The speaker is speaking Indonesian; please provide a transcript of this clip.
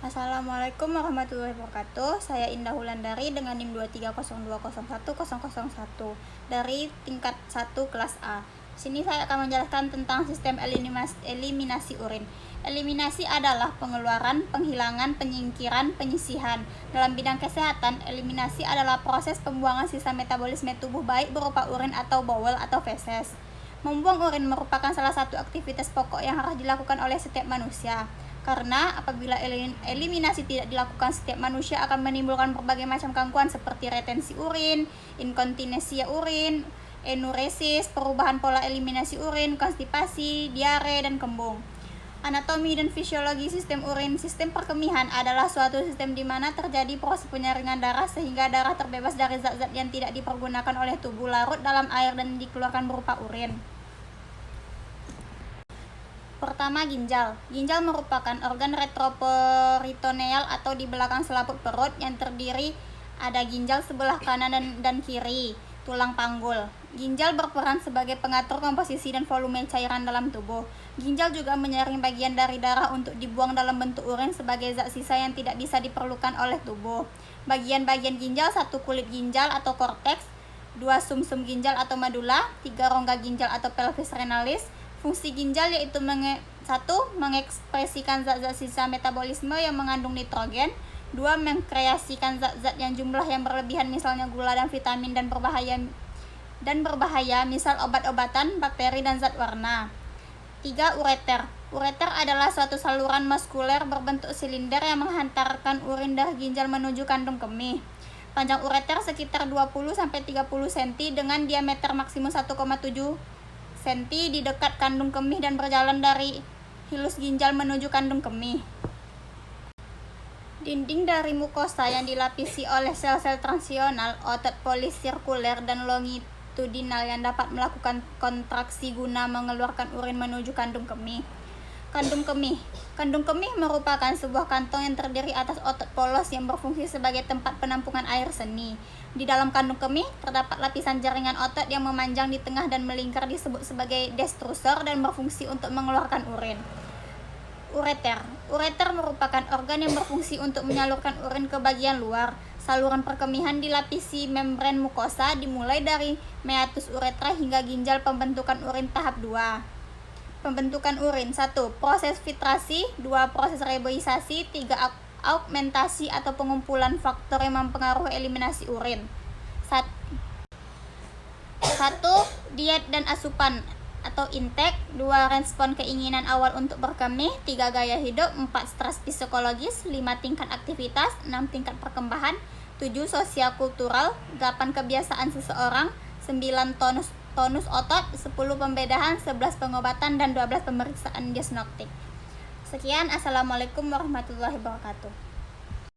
Assalamualaikum warahmatullahi wabarakatuh. Saya Indah Wulandari dengan NIM 230201001 dari tingkat 1 kelas A. Sini saya akan menjelaskan tentang sistem eliminasi urin. Eliminasi adalah pengeluaran, penghilangan, penyingkiran, penyisihan. Dalam bidang kesehatan, eliminasi adalah proses pembuangan sisa metabolisme tubuh baik berupa urin atau bowel atau feses. Membuang urin merupakan salah satu aktivitas pokok yang harus dilakukan oleh setiap manusia. Karena apabila eliminasi tidak dilakukan, setiap manusia akan menimbulkan berbagai macam gangguan seperti retensi urin, inkontinensia urin, enuresis, perubahan pola eliminasi urin, konstipasi, diare, dan kembung. Anatomi dan fisiologi sistem urin. Sistem perkemihan adalah suatu sistem di mana terjadi proses penyaringan darah sehingga darah terbebas dari zat-zat yang tidak dipergunakan oleh tubuh larut dalam air dan dikeluarkan berupa urin. Pertama, ginjal. Ginjal merupakan organ retroperitoneal atau di belakang selaput perut yang terdiri ada ginjal sebelah kanan dan kiri, tulang panggul. Ginjal berperan sebagai pengatur komposisi dan volume cairan dalam tubuh. Ginjal juga menyaring bagian dari darah untuk dibuang dalam bentuk urin sebagai zat sisa yang tidak bisa diperlukan oleh tubuh. Bagian-bagian ginjal: 1. Kulit ginjal atau korteks, 2. Sumsum ginjal atau medula, 3. Rongga ginjal atau pelvis renalis. Fungsi ginjal yaitu 1. Mengekspresikan zat-zat sisa metabolisme yang mengandung nitrogen, 2. Mengkreasikan zat-zat yang jumlah yang berlebihan misalnya gula dan vitamin dan berbahaya misal obat-obatan, bakteri, dan zat warna. 3. Ureter. Ureter adalah suatu saluran muskuler berbentuk silinder yang menghantarkan urin dari ginjal menuju kandung kemih. Panjang ureter sekitar 20-30 cm dengan diameter maksimum 1,7 cm di dekat kandung kemih dan berjalan dari hilus ginjal menuju kandung kemih. Dinding dari mukosa yang dilapisi oleh sel-sel transitional, otot polisirkuler, dan longitudinal yang dapat melakukan kontraksi guna mengeluarkan urin menuju kandung kemih. Kandung kemih. Kandung kemih merupakan sebuah kantong yang terdiri atas otot polos yang berfungsi sebagai tempat penampungan air seni. Di dalam kandung kemih terdapat lapisan jaringan otot yang memanjang di tengah dan melingkar disebut sebagai destrusor dan berfungsi untuk mengeluarkan urin. Ureter. Ureter merupakan organ yang berfungsi untuk menyalurkan urin ke bagian luar. Saluran perkemihan dilapisi membran mukosa dimulai dari meatus uretra hingga ginjal. Pembentukan urin tahap 2. Pembentukan urin: 1. Proses filtrasi, 2. Proses reboisasi, 3. Augmentasi atau pengumpulan faktor yang mempengaruhi eliminasi urin. 1. Diet dan asupan atau intake, 2. Respon keinginan awal untuk berkemih, 3. Gaya hidup, 4. Stres psikologis, 5. Tingkat aktivitas, 6. Tingkat perkembangan, 7. Sosial kultural, 8. Kebiasaan seseorang, 9. Tonus otot, 10. Pembedahan, 11. Pengobatan, dan 12. Pemeriksaan diagnostik. Sekian, assalamualaikum warahmatullahi wabarakatuh.